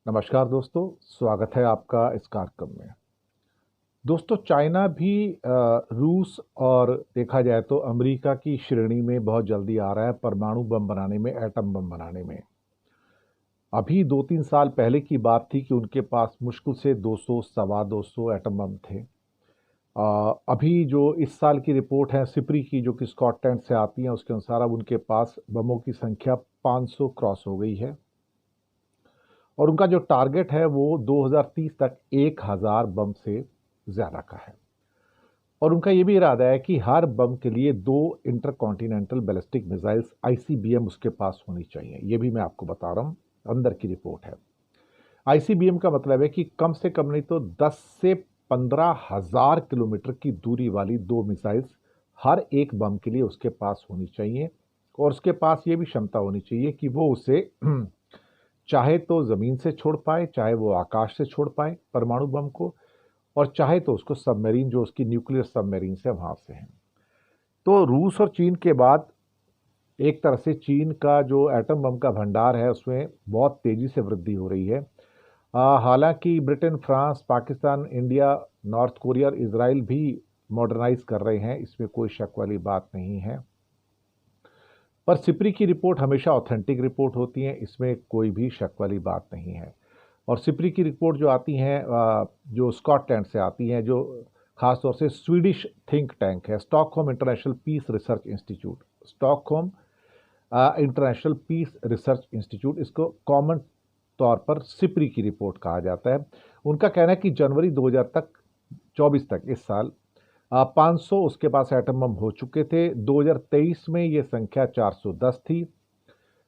नमस्कार दोस्तों, स्वागत है आपका इस कार्यक्रम में। दोस्तों, चाइना भी रूस और देखा जाए तो अमेरिका की श्रेणी में बहुत जल्दी आ रहा है परमाणु बम बनाने में, एटम बम बनाने में। अभी 2-3 साल पहले की बात थी कि उनके पास मुश्किल से 200 सवा 200 एटम बम थे। अभी जो इस साल की रिपोर्ट है सिपरी की, जो कि स्कॉटलैंड से आती है, उसके अनुसार अब उनके पास बमों की संख्या 500 क्रॉस हो गई है और उनका जो टारगेट है वो 2030 तक 1000 बम से ज़्यादा का है। और उनका ये भी इरादा है कि हर बम के लिए 2 इंटरकॉन्टिनेंटल बैलिस्टिक मिसाइल्स आईसीबीएम उसके पास होनी चाहिए। ये भी मैं आपको बता रहा हूँ, अंदर की रिपोर्ट है। आईसीबीएम का मतलब है कि कम से कम नहीं तो 10 से 15,000 किलोमीटर की दूरी वाली 2 मिसाइल्स हर एक बम के लिए उसके पास होनी चाहिए और उसके पास ये भी क्षमता होनी चाहिए कि वो उसे चाहे तो ज़मीन से छोड़ पाए, चाहे वो आकाश से छोड़ पाए परमाणु बम को, और चाहे तो उसको सबमरीन, जो उसकी न्यूक्लियर सबमरीन से, वहाँ से हैं। तो रूस और चीन के बाद एक तरह से चीन का जो एटम बम का भंडार है उसमें बहुत तेज़ी से वृद्धि हो रही है। हालांकि Britain, France, Pakistan, India, north Korea और इजराइल भी मॉडर्नाइज कर रहे हैं, इसमें कोई शक वाली बात नहीं है। पर सिपरी की रिपोर्ट हमेशा ऑथेंटिक रिपोर्ट होती है, इसमें कोई भी शक वाली बात नहीं है। और सिपरी की रिपोर्ट जो आती हैं, जो स्कॉटलैंड से आती हैं, जो खासतौर से स्वीडिश थिंक टैंक है, Stockholm International Peace Research Institute, Stockholm International Peace Research Institute, इसको कॉमन तौर पर सिपरी की रिपोर्ट कहा जाता है। उनका कहना है कि जनवरी 2024 तक, इस साल 500 उसके पास एटम बम हो चुके थे। 2023 में ये संख्या 410 थी।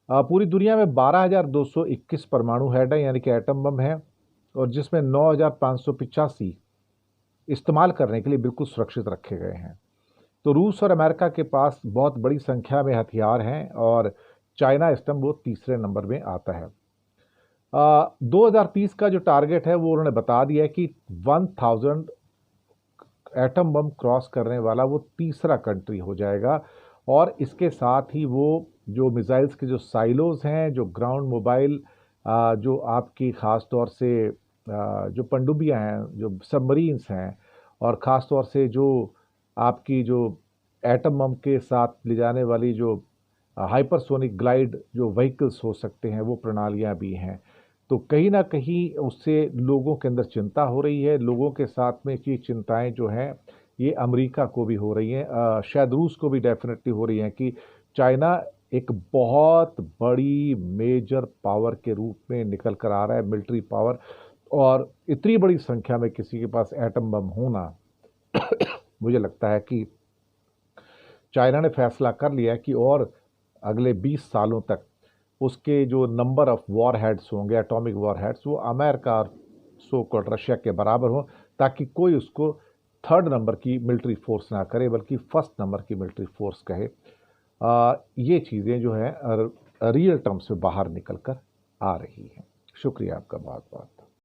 पूरी दुनिया में 12,221 परमाणु हेड है, यानी कि एटम बम है, और जिसमें 9,585 इस्तेमाल करने के लिए बिल्कुल सुरक्षित रखे गए हैं। तो रूस और अमेरिका के पास बहुत बड़ी संख्या में हथियार हैं और चाइना इस टाइम वो तीसरे नंबर में आता है। 2030 का जो टारगेट है वो उन्होंने बता दिया है कि 1000 एटम बम क्रॉस करने वाला वो तीसरा कंट्री हो जाएगा। और इसके साथ ही वो जो मिसाइल्स के जो साइलोज हैं, जो ग्राउंड मोबाइल, जो आपकी ख़ास तौर से जो पनडुब्बियाँ हैं, जो सबमरीन्स हैं, और ख़ास तौर से जो आपकी जो एटम बम के साथ ले जाने वाली जो हाइपरसोनिक ग्लाइड जो व्हीकल्स हो सकते हैं, वो प्रणालियाँ भी हैं। तो कहीं न कहीं उससे लोगों के अंदर चिंता हो रही है। लोगों के साथ में ये चिंताएँ जो हैं, ये अमेरिका को भी हो रही हैं, शायद रूस को भी डेफ़िनेटली हो रही हैं कि चाइना एक बहुत बड़ी मेजर पावर के रूप में निकल कर आ रहा है, मिलिट्री पावर। और इतनी बड़ी संख्या में किसी के पास एटम बम होना मुझे लगता है कि चाइना ने फैसला कर लिया है कि और अगले 20 सालों तक उसके जो नंबर ऑफ वॉर हेड्स होंगे, एटॉमिक वॉर हेड्स, वो अमेरिका और सो कॉल्ड रशिया के बराबर हो, ताकि कोई उसको थर्ड नंबर की मिलिट्री फोर्स ना करे बल्कि फर्स्ट नंबर की मिलिट्री फोर्स कहे। ये चीज़ें जो हैं रियल टर्म्स में बाहर निकल कर आ रही हैं। शुक्रिया आपका बहुत बहुत।